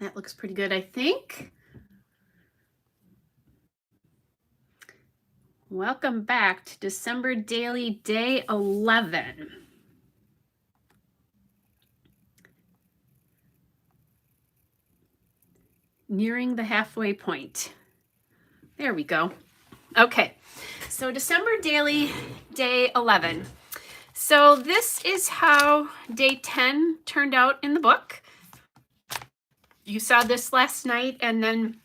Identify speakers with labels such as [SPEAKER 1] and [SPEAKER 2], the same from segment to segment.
[SPEAKER 1] That looks pretty good, I think. Welcome back to December Daily Day 11. Nearing the halfway point. There we go. Okay, so December Daily Day 11. So this is how day 10 turned out in the book. You saw this last night, and then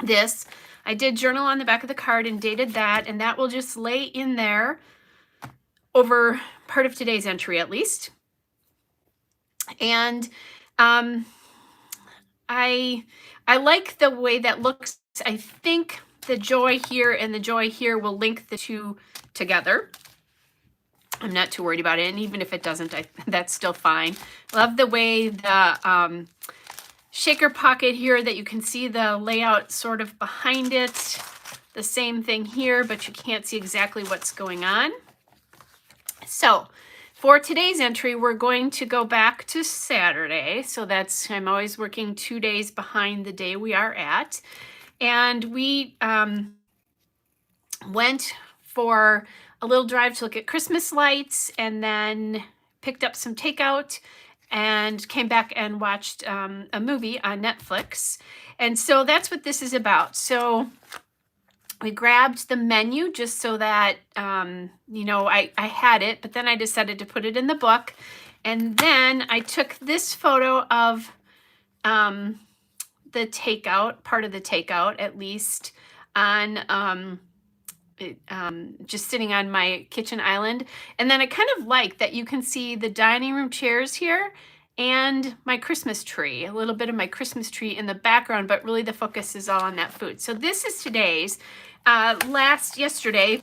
[SPEAKER 1] this. I did journal on the back of the card and dated that, and that will just lay in there over part of today's entry at least. And I like the way that looks. I think the joy here and the joy here will link the two together. I'm not too worried about it, and even if it doesn't, that's still fine. Love the way the shaker pocket here, that you can see the layout sort of behind it. The same thing here, but you can't see exactly what's going on. So for today's entry, we're going to go back to Saturday. So I'm always working 2 days behind the day we are at. And we went for a little drive to look at Christmas lights, and then picked up some takeout and came back and watched a movie on Netflix. And so that's what this is about. So we grabbed the menu just so that, I had it, but then I decided to put it in the book. And then I took this photo of the takeout, part of the takeout at least, on just sitting on my kitchen island. And then I kind of like that you can see the dining room chairs here and my Christmas tree, a little bit of my Christmas tree in the background, but really the focus is all on that food. So this is today's. Yesterday,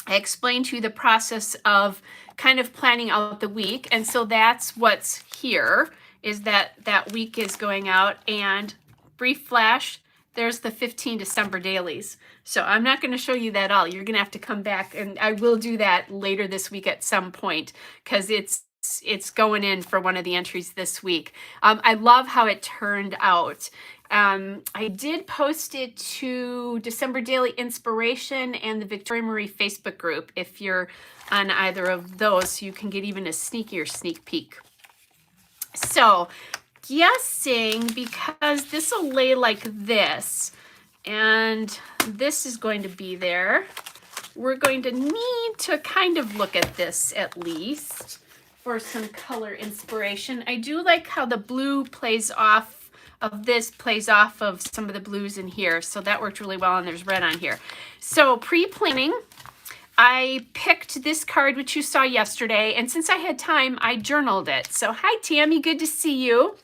[SPEAKER 1] I explained to you the process of kind of planning out the week. And so that's what's here, is that week is going out. And brief flash, there's the 15 December dailies. So I'm not going to show you that all. You're going to have to come back, and I will do that later this week at some point, because it's going in for one of the entries this week. I love how it turned out. I did post it to December Daily Inspiration and the Victoria Marie Facebook group if you're on either of those, so you can get even a sneakier sneak peek. So guessing, because this will lay like this, and this is going to be there, we're going to need to kind of look at this at least for some color inspiration. I do like how the blue plays off of some of the blues in here. So that worked really well, and there's red on here. So pre-planning, I picked this card, which you saw yesterday, and since I had time, I journaled it. So hi, Tammy, good to see you.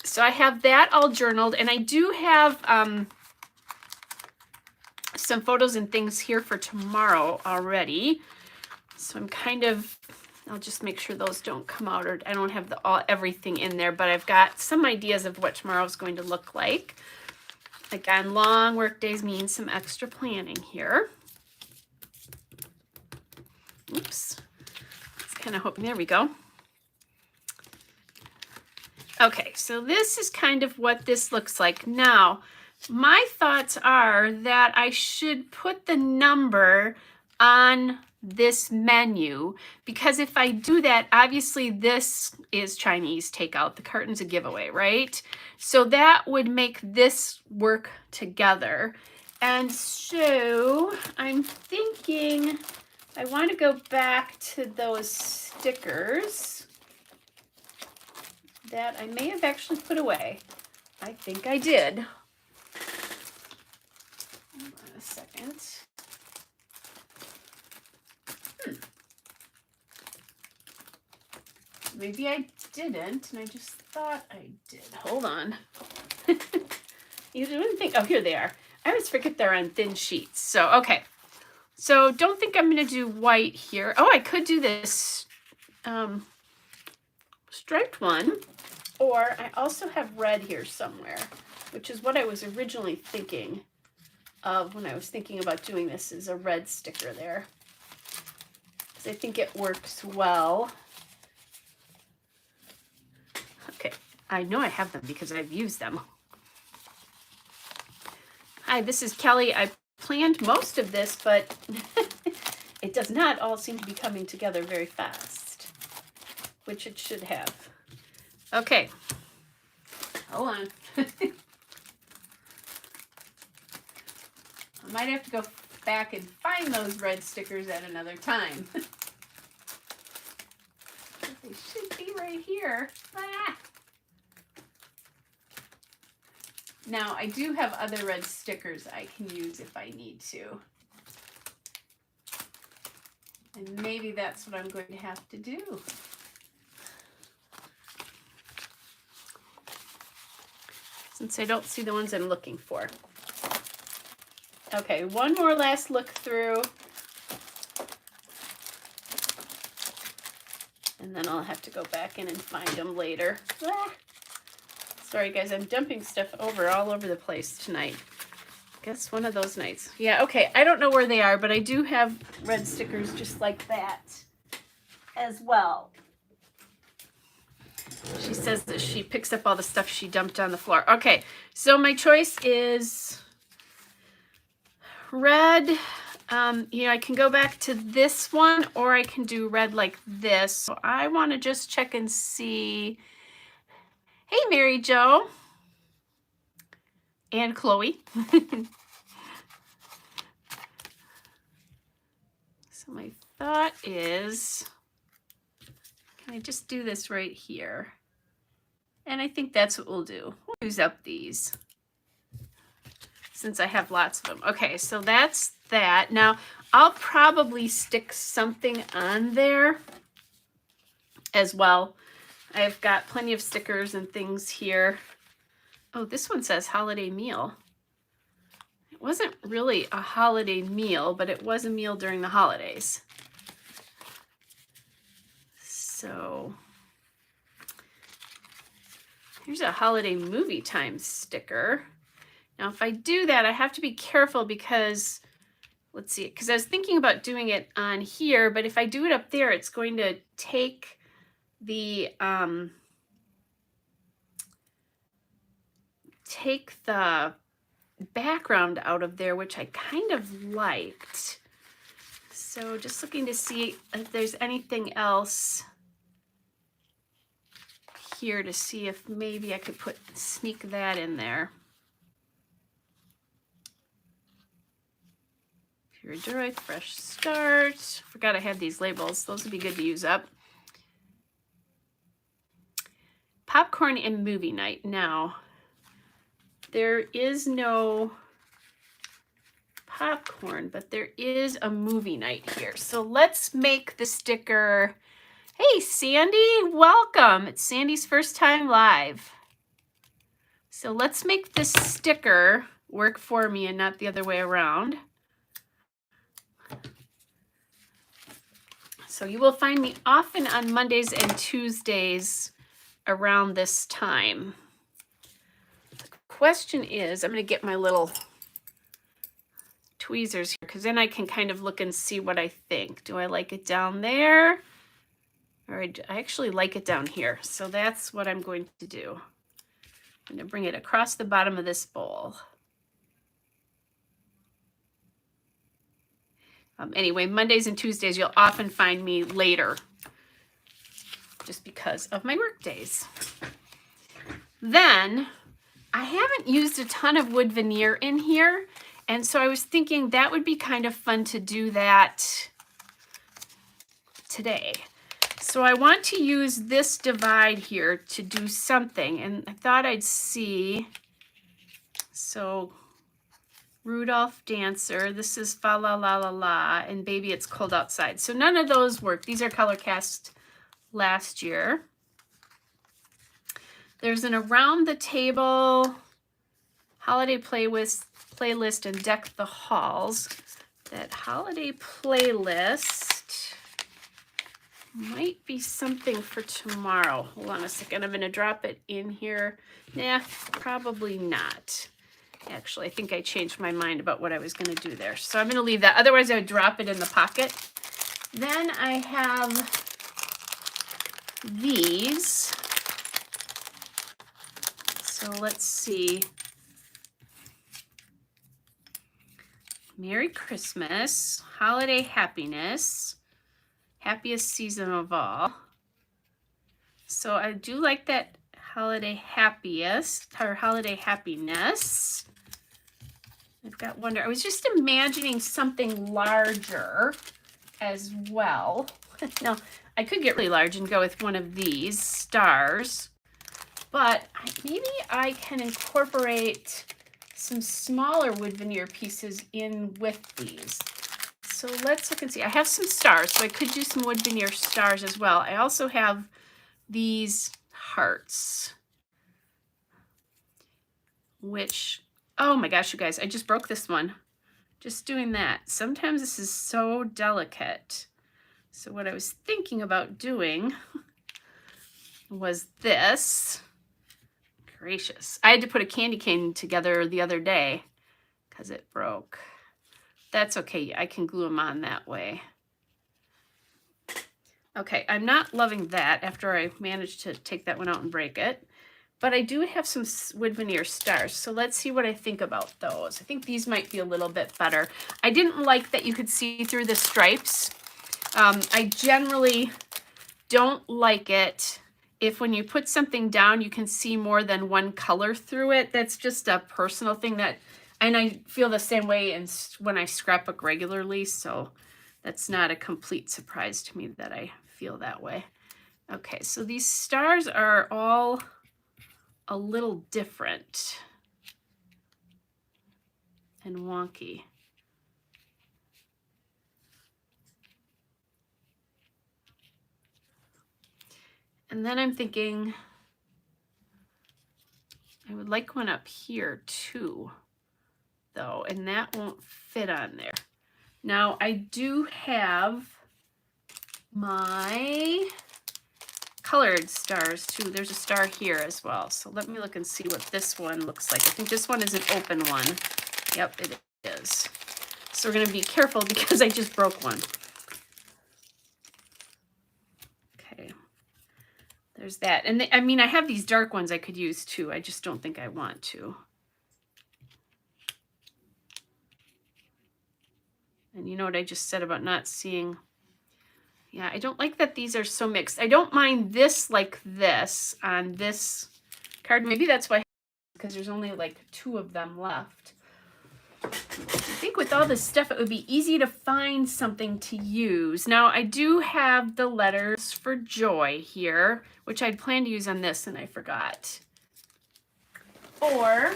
[SPEAKER 1] So I have that all journaled, and I do have some photos and things here for tomorrow already. So I'm kind of, I'll just make sure those don't come out, or I don't have everything in there, but I've got some ideas of what tomorrow's going to look like. Again, long work days mean some extra planning here. Oops. It's kind of hoping, there we go. Okay, so this is kind of what this looks like. Now, my thoughts are that I should put the number on this menu, because if I do that, obviously this is Chinese takeout. The carton's a giveaway, right? So that would make this work together. And so I'm thinking I want to go back to those stickers that I may have actually put away. I think I did. Hold on a second. Maybe I didn't, and I just thought I did. Hold on. You wouldn't think, oh, here they are. I always forget they're on thin sheets. So, okay. So don't think I'm going to do white here. Oh, I could do this striped one, or I also have red here somewhere, which is what I was originally thinking of when I was thinking about doing this, is a red sticker there, because I think it works well. Okay, I know I have them because I've used them. Hi, this is Kelly. I planned most of this, but it does not all seem to be coming together very fast, which it should have. Okay. Hold on. I might have to go back and find those red stickers at another time. They should be right here. Ah. Now, I do have other red stickers I can use if I need to. And maybe that's what I'm going to have to do. Since I don't see the ones I'm looking for. Okay, one more last look through. And then I'll have to go back in and find them later. Ah. Sorry guys, I'm dumping stuff all over the place tonight. Guess one of those nights. Yeah, okay, I don't know where they are, but I do have red stickers just like that as well. She says that she picks up all the stuff she dumped on the floor. Okay, so my choice is red. You know, I can go back to this one, or I can do red like this. So I want to just check and see. Hey, Mary Jo. And Chloe. So my thought is, can I just do this right here? And I think that's what we'll do. We'll use up these since I have lots of them. Okay, so that's that. Now, I'll probably stick something on there as well. I've got plenty of stickers and things here. Oh, this one says holiday meal. It wasn't really a holiday meal, but it was a meal during the holidays. So here's a holiday movie time sticker. Now, if I do that, I have to be careful because, let's see, because I was thinking about doing it on here, but if I do it up there, it's going to take the background out of there, which I kind of liked. So just looking to see if there's anything else here to see if maybe I could sneak that in there. Pure Joy, Fresh Start. Forgot I had these labels. Those would be good to use up. Popcorn and movie night. Now, there is no popcorn, but there is a movie night here. So let's make the sticker. Hey, Sandy, welcome. It's Sandy's first time live. So let's make this sticker work for me and not the other way around. So you will find me often on Mondays and Tuesdays around this time. The question is, I'm going to get my little tweezers here because then I can kind of look and see what I think. Do I like it down there? Or I actually like it down here. So that's what I'm going to do. I'm going to bring it across the bottom of this bowl. Anyway, Mondays and Tuesdays, you'll often find me later just because of my work days. Then I haven't used a ton of wood veneer in here. And so I was thinking that would be kind of fun to do that today. So I want to use this divide here to do something. And I thought I'd see, so Rudolph Dancer, this is Fa La La La La, and Baby It's Cold Outside. So none of those work. These are color cast last year. There's an Around the Table holiday playlist and Deck the Halls. That holiday playlist might be something for tomorrow. Hold on a second. I'm going to drop it in here. Nah, probably not. Actually, I think I changed my mind about what I was going to do there. So I'm going to leave that. Otherwise, I would drop it in the pocket. Then I have these. So let's see. Merry Christmas, holiday happiness, happiest season of all. So I do like that holiday happiest or holiday happiness. I've got wonder. I was just imagining something larger as well. Now, I could get really large and go with one of these stars, but maybe I can incorporate some smaller wood veneer pieces in with these. So let's look and see. I have some stars, so I could do some wood veneer stars as well. I also have these hearts, which, oh my gosh, you guys, I just broke this one. Just doing that. Sometimes this is so delicate. So what I was thinking about doing was this. Gracious. I had to put a candy cane together the other day because it broke. That's okay. I can glue them on that way. Okay, I'm not loving that after I managed to take that one out and break it. But I do have some wood veneer stars, so let's see what I think about those. I think these might be a little bit better. I didn't like that you could see through the stripes. I generally don't like it if when you put something down, you can see more than one color through it. That's just a personal thing and I feel the same way when I scrapbook regularly, so that's not a complete surprise to me that I feel that way. Okay, so these stars are all a little different and wonky. And then I'm thinking I would like one up here too, though, and that won't fit on there. Now I do have my colored stars too. There's a star here as well. So let me look and see what this one looks like. I think this one is an open one. Yep, it is. So we're going to be careful because I just broke one. Okay. There's that. And I mean, I have these dark ones I could use too. I just don't think I want to. And you know what I just said about not seeing. Yeah, I don't like that these are so mixed. I don't mind this like this on this card. Maybe that's why, because there's only like 2 of them left. I think with all this stuff, it would be easy to find something to use. Now, I do have the letters for joy here, which I'd planned to use on this and I forgot. Or,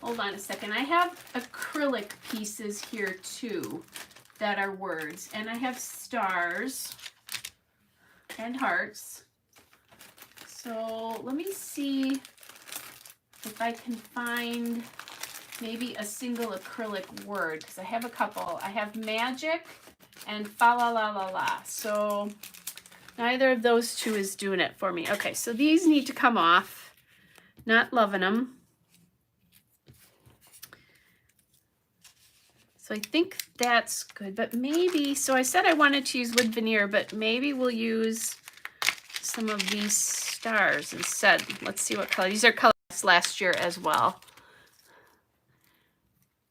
[SPEAKER 1] hold on a second, I have acrylic pieces here too that are words, and I have stars and hearts. So let me see if I can find maybe a single acrylic word, because I have a couple. I have magic and fa la la la la. So neither of those 2 is doing it for me. Okay, so these need to come off. Not loving them. So I think that's good, but maybe, so I said I wanted to use wood veneer, but maybe we'll use some of these stars instead. Let's see what color. These are colors last year as well.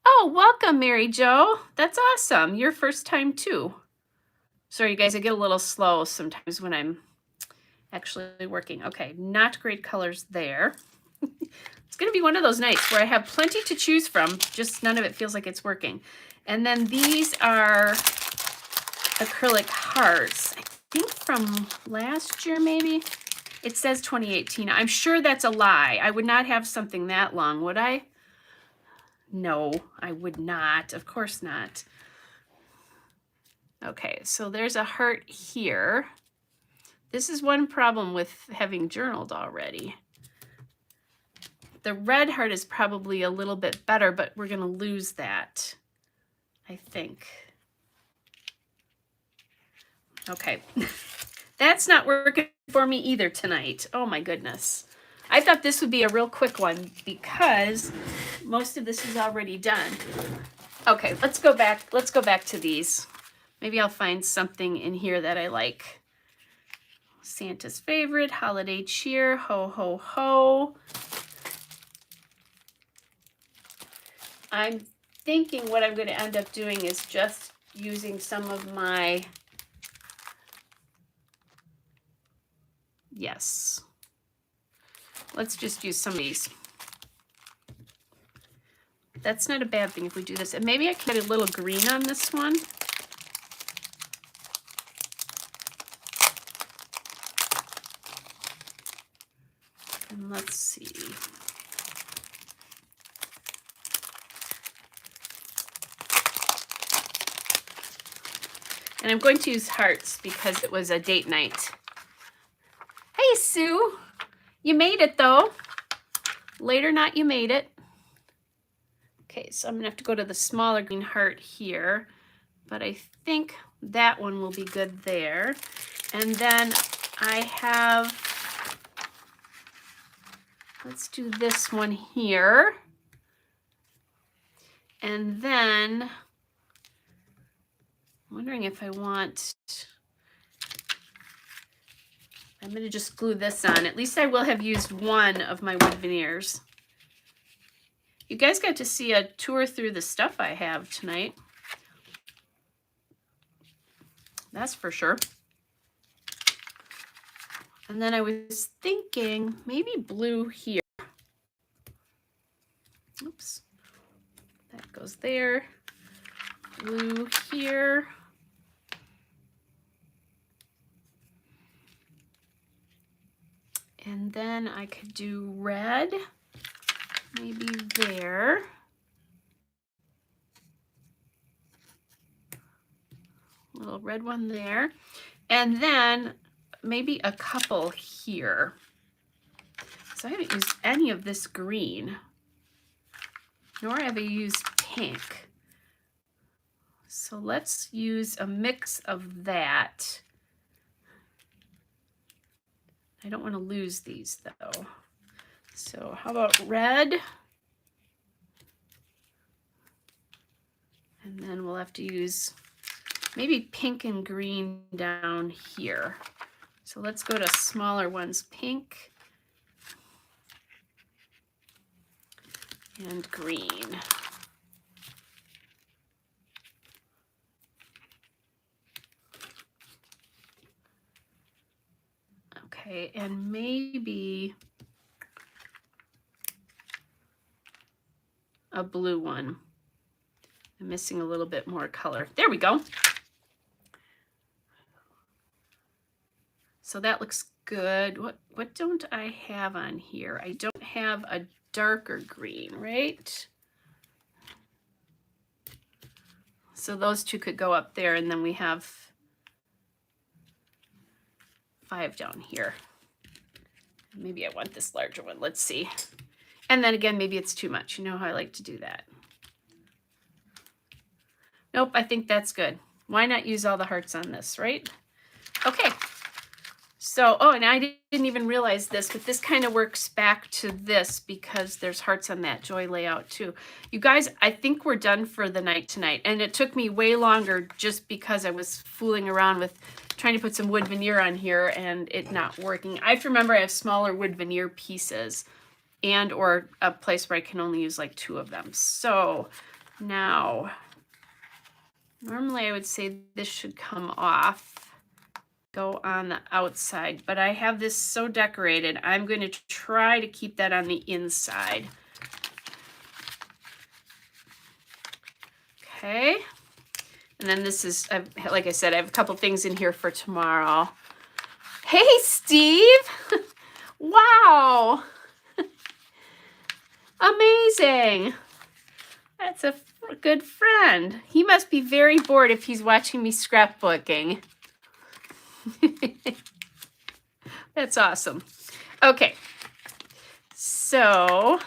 [SPEAKER 1] Oh, welcome, Mary Jo. That's awesome. Your first time too. Sorry, you guys, I get a little slow sometimes when I'm actually working. Okay, not great colors there. It's going to be one of those nights where I have plenty to choose from, just none of it feels like it's working. And then these are acrylic hearts. I think from last year, maybe. It says 2018. I'm sure that's a lie. I would not have something that long, would I? No, I would not. Of course not. Okay, so there's a heart here. This is one problem with having journaled already. The red heart is probably a little bit better, but we're going to lose that, I think. Okay, that's not working for me either tonight. Oh my goodness. I thought this would be a real quick one because most of this is already done. Okay, let's go back. Let's go back to these. Maybe I'll find something in here that I like. Santa's favorite, holiday cheer, ho, ho, ho. I'm thinking what I'm going to end up doing is just using some of my, yes, let's just use some of these. That's not a bad thing if we do this. And maybe I can get a little green on this one. And let's see. And I'm going to use hearts because it was a date night. Hey, Sue. You made it, though. Late or not, you made it. Okay, so I'm going to have to go to the smaller green heart here. But I think that one will be good there. And then I have, let's do this one here. And then I'm wondering if I want, I'm going to just glue this on. At least I will have used one of my wood veneers. You guys got to see a tour through the stuff I have tonight. That's for sure. And then I was thinking maybe blue here. Oops. That goes there. Blue here. And then I could do red, maybe there. Little red one there. And then maybe a couple here. So I haven't used any of this green, nor have I used pink. So let's use a mix of that. I don't want to lose these though. So how about red? And then we'll have to use maybe pink and green down here. So let's go to smaller ones, pink and green. Okay, and maybe a blue one. I'm missing a little bit more color. There we go. So that looks good. What don't I have on here? I don't have a darker green, right? So those two could go up there, and then we have 5 down here. Maybe I want this larger one. Let's see. And then again, maybe it's too much. You know how I like to do that. Nope, I think that's good. Why not use all the hearts on this, right? Okay. So, oh, and I didn't even realize this, but this kind of works back to this because there's hearts on that joy layout too. You guys, I think we're done for the night tonight. And it took me way longer just because I was fooling around with trying to put some wood veneer on here and it not working. I have to remember I have smaller wood veneer pieces and or a place where I can only use like 2 of them. So now, normally I would say this should come off, go on the outside, but I have this so decorated, I'm going to try to keep that on the inside. Okay. And then this is, like I said, I have a couple things in here for tomorrow. Hey, Steve. Wow. Amazing. That's a good friend. He must be very bored if he's watching me scrapbooking. That's awesome. Okay. So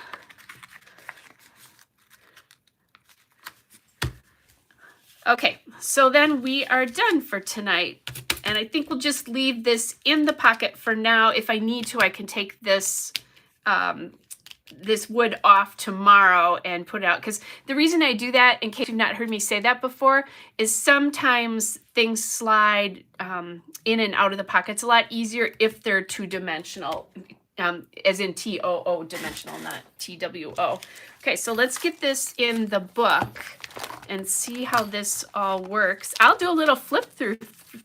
[SPEAKER 1] then we are done for tonight. And I think we'll just leave this in the pocket for now. If I need to, I can take this this wood off tomorrow and put it out. Because the reason I do that, in case you've not heard me say that before, is sometimes things slide in and out of the pockets a lot easier if they're 2-dimensional. as in TOO, dimensional, not TWO. Okay, so let's get this in the book and see how this all works. I'll do a little flip through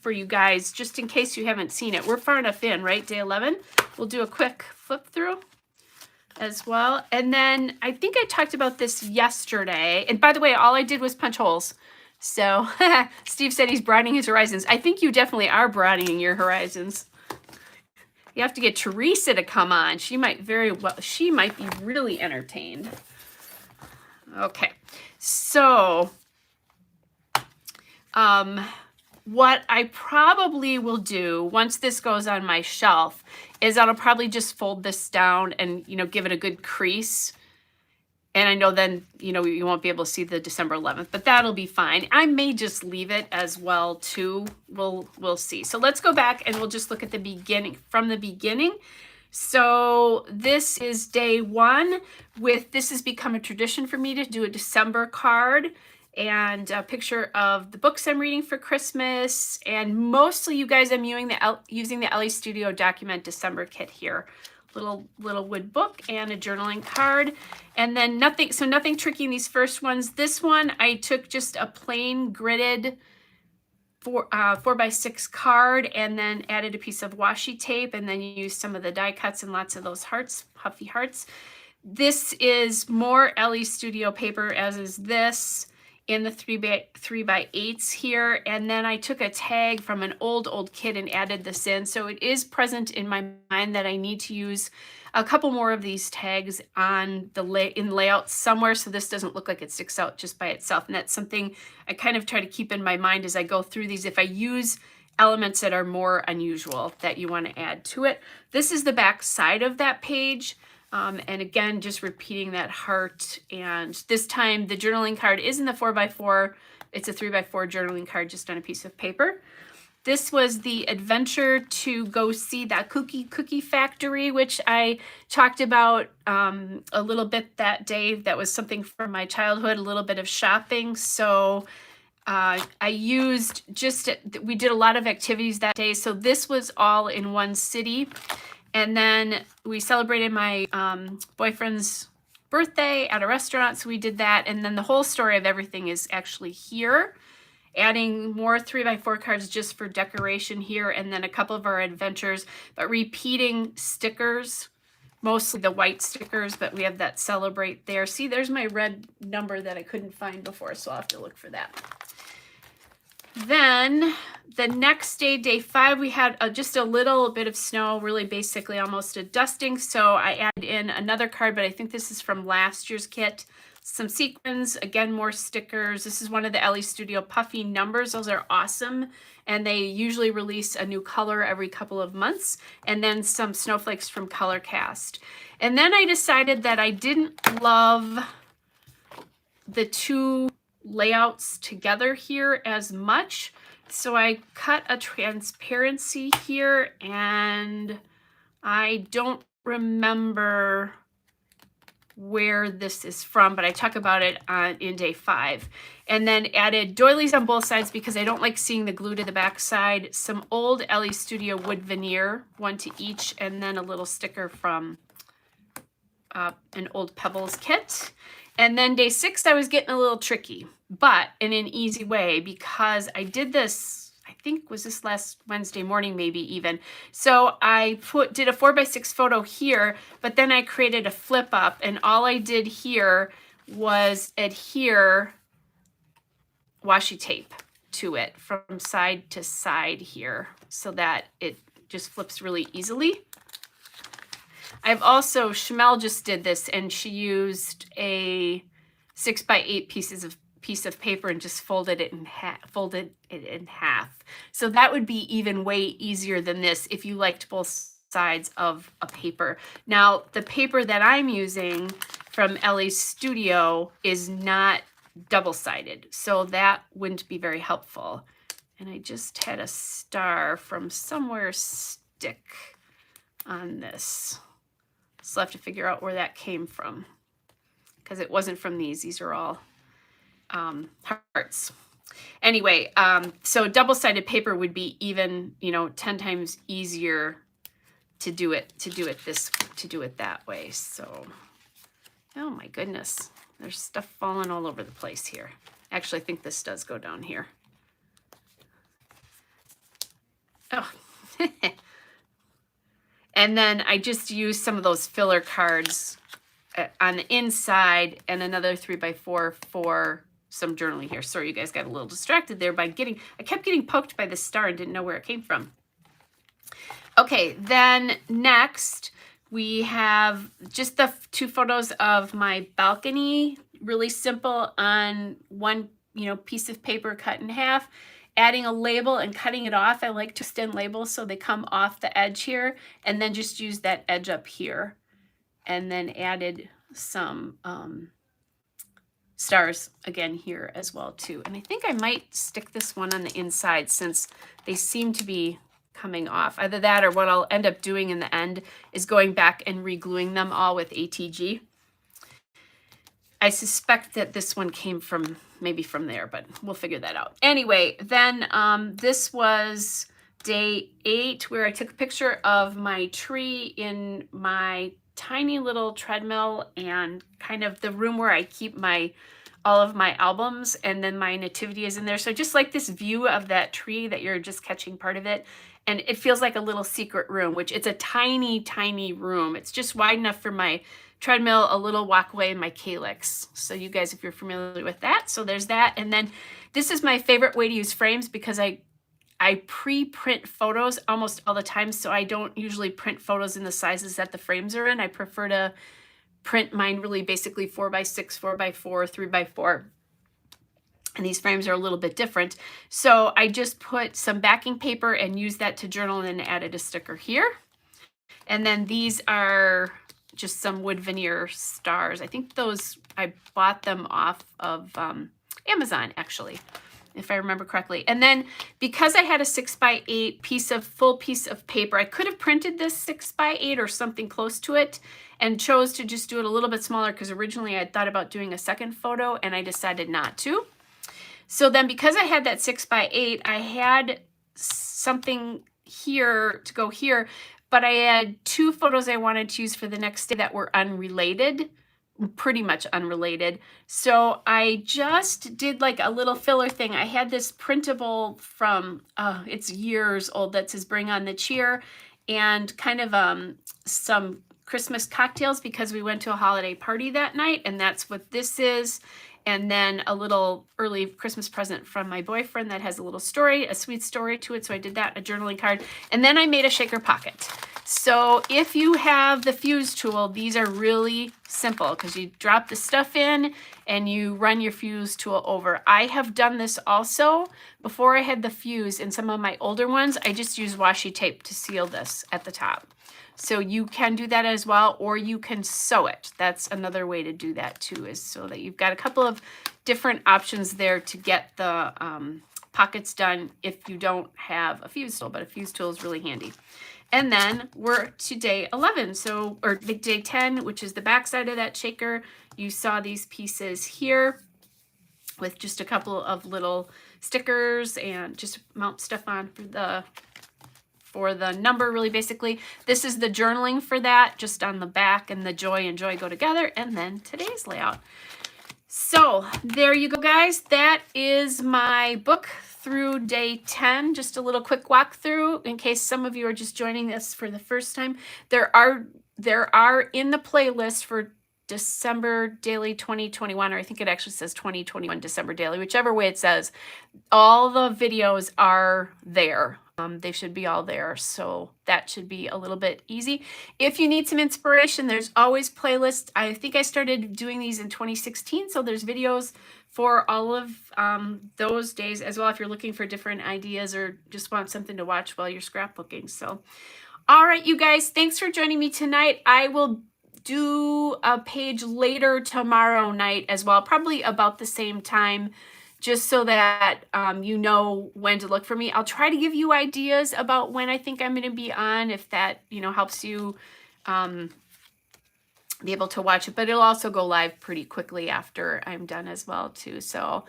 [SPEAKER 1] for you guys, just in case you haven't seen it. We're far enough in, right? Day 11. We'll do a quick flip through as well. And then I think I talked about this yesterday. And by the way, all I did was punch holes. So Steve said he's broadening his horizons. I think you definitely are broadening your horizons. You have to get Teresa to come on. She might be really entertained. Okay, so what I probably will do once this goes on my shelf is I'll probably just fold this down and, give it a good crease. And I know then, you won't be able to see the December 11th, but that'll be fine. I may just leave it as well too. We'll see. So let's go back and we'll just look at the beginning, from the beginning. So this is day 1 this has become a tradition for me to do a December card and a picture of the books I'm reading for Christmas. And mostly you guys, I'm using the LA Studio Document December kit here. Little wood book and a journaling card, and then nothing tricky in these first ones. This one I took just a plain gridded 4x6 card and then added a piece of washi tape and then used some of the die cuts and lots of those hearts, puffy hearts. This is more LE Studio paper, as is this, in the 3x8s here, and then I took a tag from an old kit and added this in. So it is present in my mind that I need to use a couple more of these tags on in layout somewhere, so this doesn't look like it sticks out just by itself. And that's something I kind of try to keep in my mind as I go through these. If I use elements that are more unusual that you want to add to it. This is the back side of that page. And again, just repeating that heart. And this time the journaling card is in the 4x4. It's a 3x4 journaling card just on a piece of paper. This was the adventure to go see that cookie factory, which I talked about a little bit that day. That was something from my childhood, a little bit of shopping. So I used we did a lot of activities that day. So this was all in one city. And then we celebrated my boyfriend's birthday at a restaurant, so we did that. And then the whole story of everything is actually here. Adding more 3x4 cards just for decoration here, and then a couple of our adventures, but repeating stickers, mostly the white stickers, but we have that celebrate there. See, there's my red number that I couldn't find before, so I'll have to look for that. Then the next day, day 5, we had just a little bit of snow, really basically almost a dusting. So I added in another card, but I think this is from last year's kit. Some sequins, again, more stickers. This is one of the LE Studio Puffy numbers. Those are awesome. And they usually release a new color every couple of months. And then some snowflakes from ColorCast. And then I decided that I didn't love the two layouts together here as much, so I cut a transparency here, and I don't remember where this is from, but I talk about it in day 5. And then added doilies on both sides because I don't like seeing the glue to the back side. Some old LE Studio wood veneer, one to each, and then a little sticker from an old Pebbles kit. And then day 6, I was getting a little tricky, but in an easy way, because I did this, I think was this last Wednesday morning, maybe even. So I did a 4x6 photo here, but then I created a flip up, and all I did here was adhere washi tape to it from side to side here so that it just flips really easily. I've also, Shamel just did this, and she used a 6x8 piece of paper and just folded it in half. So that would be even way easier than this if you liked both sides of a paper. Now, the paper that I'm using from LA Studio is not double-sided, so that wouldn't be very helpful. And I just had a star from somewhere stick on this. So I have to figure out where that came from, because it wasn't from these. These are all hearts. Anyway, so double-sided paper would be even, 10 times easier to do it that way. So, oh my goodness, there's stuff falling all over the place here. Actually, I think this does go down here. Oh. And then I just used some of those filler cards on the inside and another 3x4 for some journaling here. Sorry, you guys got a little distracted there by I kept getting poked by the star and didn't know where it came from. Okay, then next we have just the 2 photos of my balcony, really simple, on one, piece of paper cut in half. Adding a label and cutting it off. I like to extend labels so they come off the edge here, and then just use that edge up here. And then added some stars again here as well too. And I think I might stick this one on the inside since they seem to be coming off. Either that or what I'll end up doing in the end is going back and re-gluing them all with ATG. I suspect that this one came from maybe from there, but we'll figure that out. Anyway, then this was day 8 where I took a picture of my tree in my tiny little treadmill and kind of the room where I keep all of my albums, and then my nativity is in there. So just like this view of that tree that you're just catching part of it. And it feels like a little secret room, which it's a tiny, tiny room. It's just wide enough for my treadmill, a little walkway, and my calyx. So you guys, if you're familiar with that, so there's that. And then this is my favorite way to use frames because I pre-print photos almost all the time. So I don't usually print photos in the sizes that the frames are in. I prefer to print mine really basically 4x6, 4x4, 3x4. And these frames are a little bit different. So I just put some backing paper and used that to journal and then added a sticker here. And then these are just some wood veneer stars. I think those, I bought them off of Amazon actually, if I remember correctly. And then because I had a 6x8 full piece of paper, I could have printed this 6x8 or something close to it and chose to just do it a little bit smaller because originally I had thought about doing a second photo and I decided not to. So then because I had that 6x8, I had something here to go here, but I had 2 photos I wanted to use for the next day that were unrelated, pretty much unrelated. So I just did like a little filler thing. I had this printable from, it's years old, that says Bring on the Cheer, and kind of some Christmas cocktails because we went to a holiday party that night, and that's what this is. And then a little early Christmas present from my boyfriend that has a little story, a sweet story to it. So I did that, a journaling card. And then I made a shaker pocket. So if you have the fuse tool, these are really simple because you drop the stuff in and you run your fuse tool over. I have done this also. Before I had the fuse in some of my older ones, I just used washi tape to seal this at the top. So you can do that as well, or you can sew it. That's another way to do that too, is so that you've got a couple of different options there to get the pockets done if you don't have a fuse tool, but a fuse tool is really handy. And then we're to day 11, or day 10, which is the back side of that shaker. You saw these pieces here with just a couple of little stickers and just mount stuff on for the number, really basically. This is the journaling for that, just on the back, and the joy and joy go together, and then today's layout. So there you go, guys. That is my book through day 10. Just a little quick walkthrough in case some of you are just joining us for the first time. There are in the playlist for December Daily 2021, or I think it actually says 2021 December Daily, whichever way it says, all the videos are there. They should be all there, so that should be a little bit easy. If you need some inspiration, there's always playlists. I think I started doing these in 2016, so there's videos for all of those days as well if you're looking for different ideas or just want something to watch while you're scrapbooking. So, all right, you guys, thanks for joining me tonight. I will do a page later tomorrow night as well, probably about the same time, just so that you know when to look for me. I'll try to give you ideas about when I think I'm going to be on, if that helps you be able to watch it, but it'll also go live pretty quickly after I'm done as well too. So,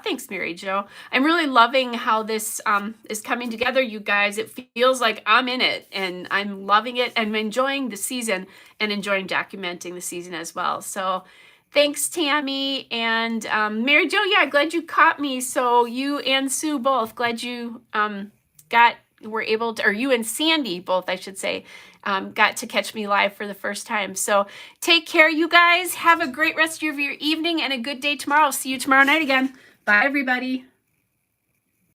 [SPEAKER 1] thanks, Mary Jo. I'm really loving how this is coming together, you guys. It feels like I'm in it, and I'm loving it, and I'm enjoying the season and enjoying documenting the season as well. So, thanks, Tammy and Mary Jo. Yeah, glad you caught me. So you and Sue both, glad you were able to, or you and Sandy both, I should say, got to catch me live for the first time. So take care, you guys. Have a great rest of your evening and a good day tomorrow. See you tomorrow night again. Bye, everybody.